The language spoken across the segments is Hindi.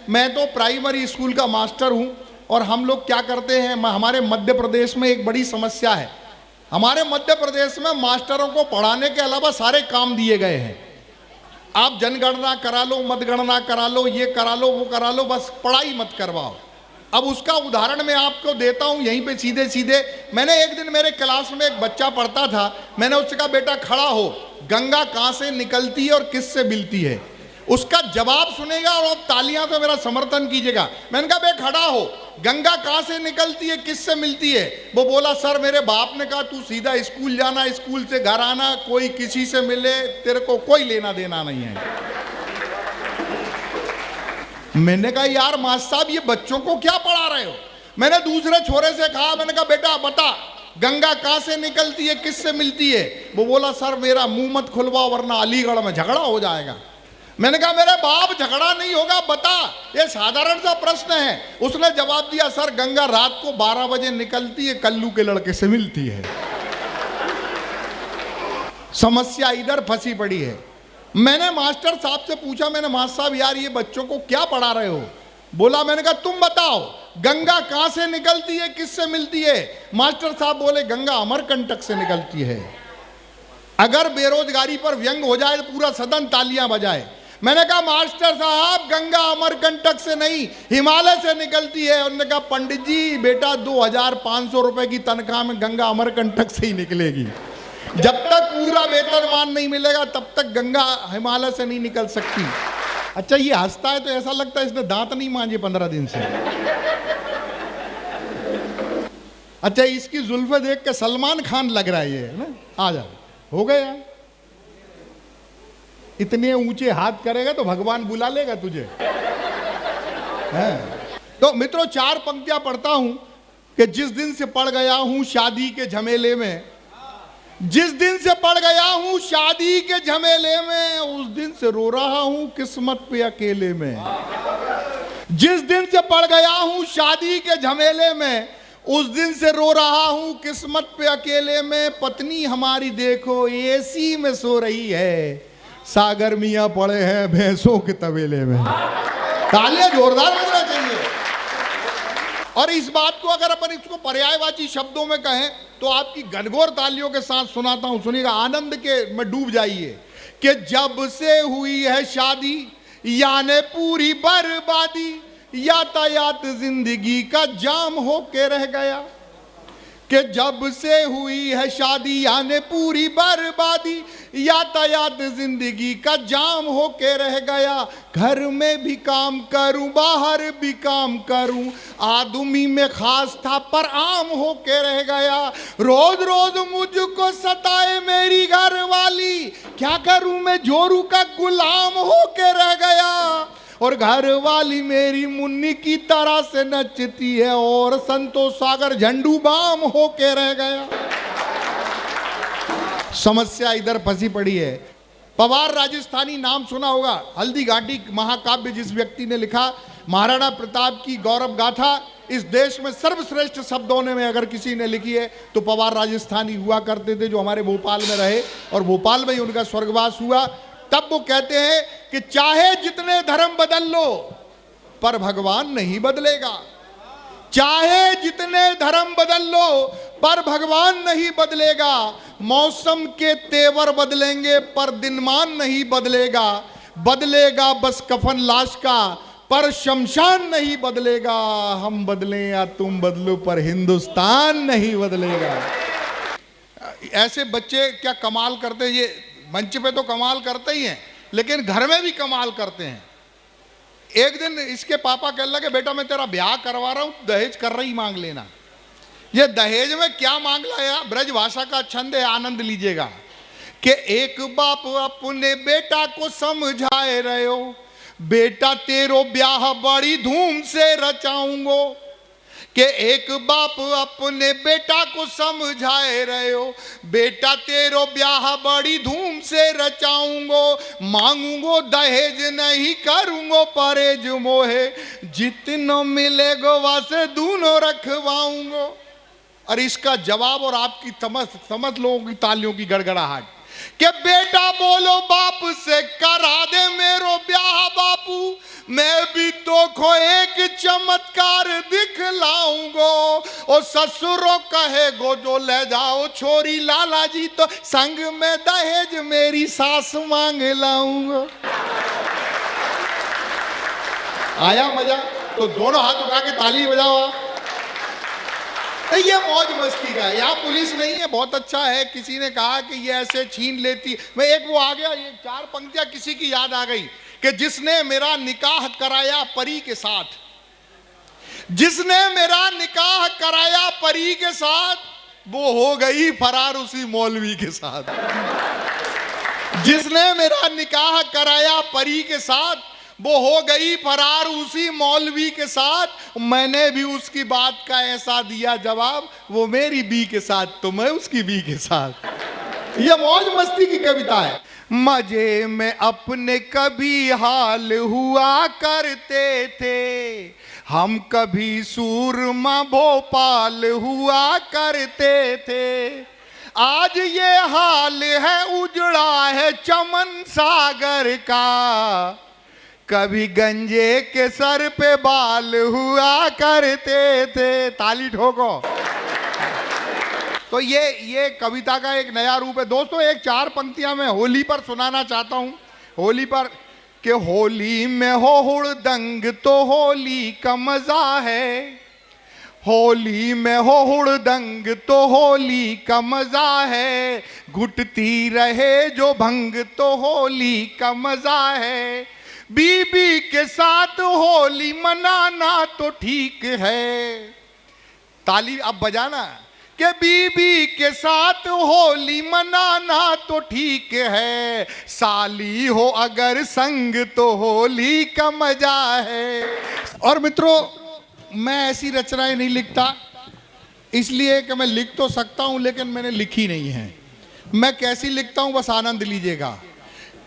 मैं तो प्राइमरी स्कूल का मास्टर हूं और हम लोग क्या करते हैं, हमारे मध्य प्रदेश में एक बड़ी समस्या है। हमारे मध्य प्रदेश में मास्टरों को पढ़ाने के अलावा सारे काम दिए गए हैं। आप जनगणना करा लो, मतगणना करा लो, ये करा लो, वो करा लो, बस पढ़ाई मत करवाओ। अब उसका उदाहरण मैं आपको देता हूं यहीं पे सीधे सीधे। मैंने एक दिन मेरे क्लास में एक बच्चा पढ़ता था, मैंने उससे कहा बेटा खड़ा हो, गंगा कहां से निकलती है और किससे मिलती है? उसका जवाब सुनेगा और अब तालियां से मेरा समर्थन कीजिएगा। मैंने कहा बे खड़ा हो, गंगा कहां से निकलती है, किससे मिलती है? वो बोला सर मेरे बाप ने कहा तू सीधा स्कूल जाना, स्कूल से घर आना, कोई किसी से मिले, तेरे को कोई लेना देना नहीं है। मैंने कहा यार मास्टर साहब ये बच्चों को क्या पढ़ा रहे हो? मैंने दूसरे छोरे से कहा, मैंने कहा बेटा बता गंगा कहां से निकलती है, किससे मिलती है? वो बोला सर मेरा मुंह मत खुलवाओ वरना अलीगढ़ में झगड़ा हो जाएगा। मैंने कहा मेरे बाप झगड़ा नहीं होगा, बता, ये साधारण सा प्रश्न है। उसने जवाब दिया सर गंगा रात को 12 बजे निकलती है, कल्लू के लड़के से मिलती है। समस्या इधर फंसी पड़ी है। मैंने मास्टर साहब से पूछा, मैंने मास्टर साहब यार ये बच्चों को क्या पढ़ा रहे हो? बोला, मैंने कहा तुम बताओ गंगा कहां से निकलती है, किससे मिलती है? मास्टर साहब बोले गंगा अमरकंटक से निकलती है। अगर बेरोजगारी पर व्यंग हो जाए तो पूरा सदन तालियां बजाए। मैंने कहा मास्टर साहब गंगा अमरकंटक से नहीं हिमालय से निकलती है। उन्होंने कहा पंडित जी बेटा 2500 रुपए की तनख्वाह में गंगा अमरकंटक से ही निकलेगी। जब तक पूरा वेतनमान नहीं मिलेगा तब तक गंगा हिमालय से नहीं निकल सकती। अच्छा ये हंसता है तो ऐसा लगता है इसने दांत नहीं मांजे 15 दिन से। अच्छा इसकी जुल्फे देख के सलमान खान लग रहा है ये ना। आ जा, हो गया, इतने ऊंचे हाथ करेगा तो भगवान बुला लेगा तुझे। है तो मित्रों 4 पंक्तियां पढ़ता हूं कि जिस दिन से पड़ गया हूं शादी के झमेले में, जिस दिन से पड़ गया हूं शादी के झमेले में, उस दिन से रो रहा हूं किस्मत पे अकेले में। जिस दिन से पड़ गया हूं शादी के झमेले में, उस दिन से रो रहा हूं किस्मत पे अकेले में। पत्नी हमारी देखो एसी में सो रही है, सागर मियां पड़े हैं भैंसों के तबेले में। तालियां जोरदार बजना चाहिए। और इस बात को अगर अपन इसको पर्यायवाची शब्दों में कहें तो आपकी घनघोर तालियों के साथ सुनाता हूं, सुनिएगा, आनंद के में डूब जाइए। कि जब से हुई है शादी यानी पूरी बर्बादी, यातायात जिंदगी का जाम होके रह गया। कि जब से हुई है शादी यानी पूरी बर्बादी, यातायात जिंदगी का जाम होके रह गया। घर में भी काम करूं बाहर भी काम करूं, आदमी में खास था पर आम होके रह गया। रोज रोज मुझको सताए मेरी घर वाली, क्या करूं मैं जोरू का गुलाम होके रह गया। और घर वाली मेरी मुन्नी की तरह से नचती है और संतोष सागर झंडू बाम होके रह गया। समस्या इधर फंसी पड़ी है। पवार राजस्थानी नाम सुना होगा, हल्दी घाटी महाकाव्य जिस व्यक्ति ने लिखा, महाराणा प्रताप की गौरव गाथा इस देश में सर्वश्रेष्ठ शब्दों में अगर किसी ने लिखी है तो पवार राजस्थानी हुआ करते थे, जो हमारे भोपाल में रहे और भोपाल में ही उनका स्वर्गवास हुआ। तब वो कहते हैं कि चाहे जितने धर्म बदल लो पर भगवान नहीं बदलेगा। चाहे जितने धर्म बदल लो पर भगवान नहीं बदलेगा। मौसम के तेवर बदलेंगे पर दिनमान नहीं बदलेगा। बदलेगा बस कफन लाश का पर शमशान नहीं बदलेगा। हम बदलें या तुम बदलो पर हिंदुस्तान नहीं बदलेगा। ऐसे बच्चे क्या कमाल करते हैं, ये मंच पे तो कमाल करते ही हैं लेकिन घर में भी कमाल करते हैं। एक दिन इसके पापा कहने लगे बेटा मैं तेरा ब्याह करवा रहा हूं, दहेज कर रही मांग लेना। ये दहेज में क्या मांग लाया, ब्रज भाषा का छंद है, आनंद लीजिएगा। कि एक बाप अपने बेटा को समझाए रहे हो, बेटा तेरो ब्याह बड़ी धूम से रचाऊंगो। कि एक बाप अपने बेटा को समझाए रहे हो, बेटा तेरो ब्याह बड़ी धूम से रचाऊंगो। मांगूंगो दहेज नहीं करूंगो परहेज मोहे, जितना मिलेगो वैसे दूनों रखवाऊंगो। और इसका जवाब और आपकी समझ लोगों की तालियों की गड़गड़ाहट कि बेटा बोलो बाप से करा दे मेरो ब्याह बापू, मैं भी तो को एक चमत्कार दिखलाऊंगो। और ससुरो कहे गो जो ले जाओ छोरी लाला जी, तो संग में दहेज मेरी सास मांग लाऊंगो। आया मजा? तो दोनों हाथ उठा के ताली बजाओ आप। ये मौज मस्ती का है, यहाँ पुलिस नहीं है, बहुत अच्छा है। किसी ने कहा कि ये ऐसे छीन लेती, मैं एक वो आ गया, ये 4 पंक्तियां किसी की याद आ गई कि जिसने मेरा निकाह कराया परी के साथ, जिसने मेरा निकाह कराया परी के साथ, वो हो गई फरार उसी मौलवी के साथ। जिसने मेरा निकाह कराया परी के साथ, वो हो गई फरार उसी मौलवी के साथ। मैंने भी उसकी बात का ऐसा दिया जवाब, वो मेरी बी के साथ तो मैं उसकी बी के साथ। ये मौज मस्ती की कविता है। मजे में अपने कभी हाल हुआ करते थे, हम कभी सूरमा भोपाल हुआ करते थे। आज ये हाल है उजड़ा है चमन सागर का, कभी गंजे के सर पे बाल हुआ करते थे। ताली ठोको। तो ये कविता का एक नया रूप है दोस्तों। एक 4 पंक्तियां मैं होली पर सुनाना चाहता हूं। होली पर कि होली में हो हुड़दंग तो होली का मजा है, होली में हो हुड़दंग तो होली का मजा है, घुटती रहे जो भंग तो होली का मजा है। बीबी के साथ होली मनाना तो ठीक है। ताली अब बजाना कि बीबी के साथ होली मनाना तो ठीक है, साली हो अगर संग तो होली का मजा है। और मित्रों, मैं ऐसी रचनाएं नहीं लिखता इसलिए कि मैं लिख तो सकता हूं लेकिन मैंने लिखी नहीं है। मैं कैसी लिखता हूं बस आनंद लीजिएगा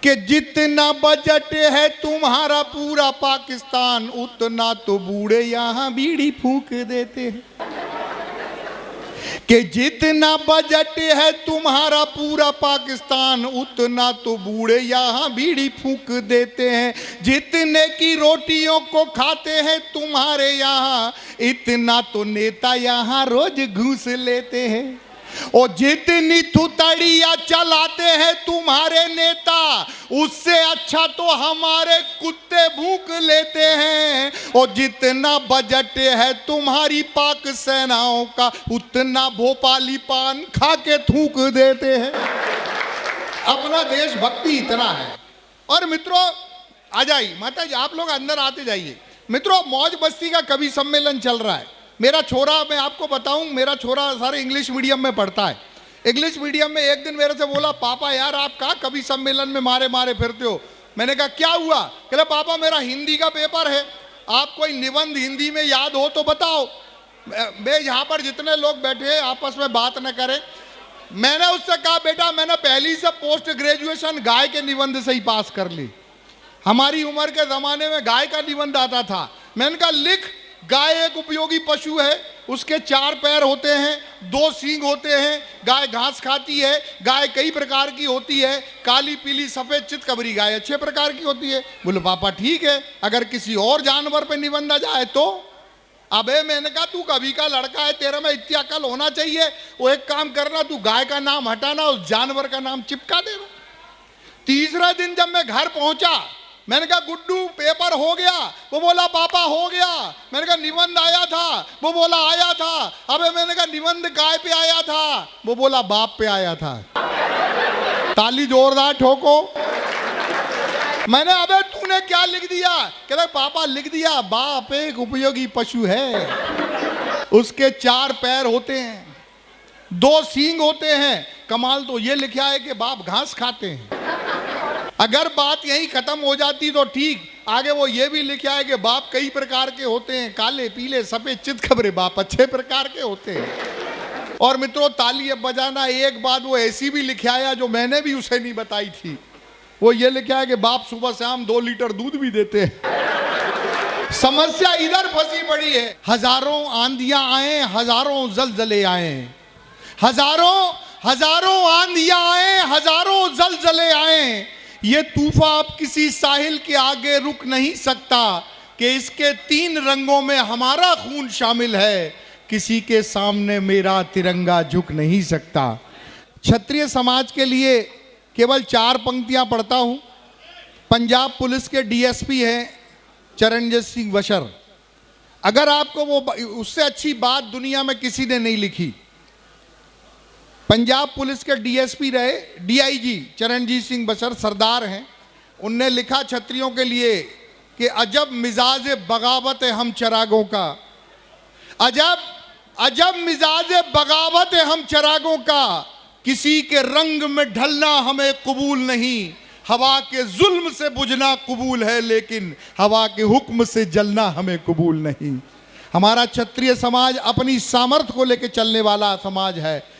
कि जितना बजट है तुम्हारा पूरा पाकिस्तान, उतना तो बूढ़े यहां बीड़ी फूंक देते हैं। कि जितना बजट है तुम्हारा पूरा पाकिस्तान, उतना तो बूढ़े यहां बीड़ी फूंक देते हैं। जितने की रोटियों को खाते हैं तुम्हारे यहां, इतना तो नेता यहां रोज घूस लेते हैं। और जितनी थुतड़ियां चलाते हैं तुम्हारे नेता, उससे अच्छा तो हमारे कुत्ते भूख लेते हैं। और जितना बजट है तुम्हारी पाक सेनाओं का, उतना भोपाली पान खा के थूक देते हैं। अपना देशभक्ति इतना है। और मित्रों आ जाइए, माता जी आप लोग अंदर आते जाइए। मित्रों मौज मस्ती का कवि सम्मेलन चल रहा है। मेरा छोरा, मैं आपको बताऊं, मेरा छोरा सारे इंग्लिश मीडियम में पढ़ता है। इंग्लिश मीडियम में एक दिन मेरे से बोला, पापा यार आप कहाँ कवि सम्मेलन में मारे मारे फिरते हो। मैंने कहा क्या हुआ? कहला पापा मेरा हिंदी का पेपर है, आप कोई निबंध हिंदी में याद हो तो बताओ। मैं यहाँ पर जितने लोग बैठे आपस में बात न करें। मैंने उससे कहा बेटा मैंने पहली से पोस्ट ग्रेजुएशन गाय के निबंध से ही पास कर ली। हमारी उम्र के ज़माने में गाय का निबंध आता था। मैंने कहा लिख, गाय एक उपयोगी पशु है, उसके 4 पैर होते हैं, 2 सींग होते हैं, गाय घास खाती है, गाय कई प्रकार की होती है, काली पीली सफ़ेद चितकबरी गाय अच्छे प्रकार की होती है। बोले पापा ठीक है, अगर किसी और जानवर पे निबंध आ जाए तो? अबे मैंने कहा तू कभी का लड़का है, तेरा में इतनी अकल होना चाहिए। वो एक काम करना, तू गाय का नाम हटाना, उस जानवर का नाम चिपका देना। तीसरा दिन जब मैं घर पहुंचा, मैंने कहा गुड्डू पेपर हो गया? वो बोला पापा हो गया। मैंने कहा निबंध आया था? वो बोला आया था। अबे मैंने कहा निबंध गाय पे आया था? वो बोला बाप पे आया था। ताली जोरदार ठोको। मैंने अबे तूने क्या लिख दिया? कहता पापा लिख दिया बाप एक उपयोगी पशु है, उसके 4 पैर होते हैं, 2 सींग होते हैं। कमाल तो ये लिखा है कि बाप घास खाते हैं। अगर बात यही खत्म हो जाती तो ठीक, आगे वो ये भी लिखा है कि बाप कई प्रकार के होते हैं, काले पीले सफेद चितकबरे बाप अच्छे प्रकार के होते हैं। और मित्रों ताली अब बजाना, एक बात वो ऐसी भी लिखाया जो मैंने भी उसे नहीं बताई थी। वो ये लिखा है कि बाप सुबह शाम 2 लीटर दूध भी देते हैं। समस्या इधर फंसी पड़ी है। हजारों आंधियां आए, हजारों जलजले आए, हजारों हजारों आंधियां आए, हजारों जलजले आए, ये तूफान अब किसी साहिल के आगे रुक नहीं सकता कि इसके 3 रंगों में हमारा खून शामिल है, किसी के सामने मेरा तिरंगा झुक नहीं सकता। क्षत्रिय समाज के लिए केवल 4 पंक्तियां पढ़ता हूं। पंजाब पुलिस के डीएसपी हैं चरणजीत सिंह बशर। अगर आपको वो उससे अच्छी बात दुनिया में किसी ने नहीं लिखी। पंजाब पुलिस के डीएसपी रहे डीआईजी चरणजीत सिंह बशर सरदार हैं। उनने लिखा क्षत्रियों के लिए कि अजब मिजाज बगावत है हम चरागों का, अजब अजब मिजाज बगावत है हम चरागों का, किसी के रंग में ढलना हमें कबूल नहीं, हवा के जुल्म से बुझना कबूल है लेकिन हवा के हुक्म से जलना हमें कबूल नहीं। हमारा क्षत्रिय समाज अपनी सामर्थ्य को लेकर चलने वाला समाज है।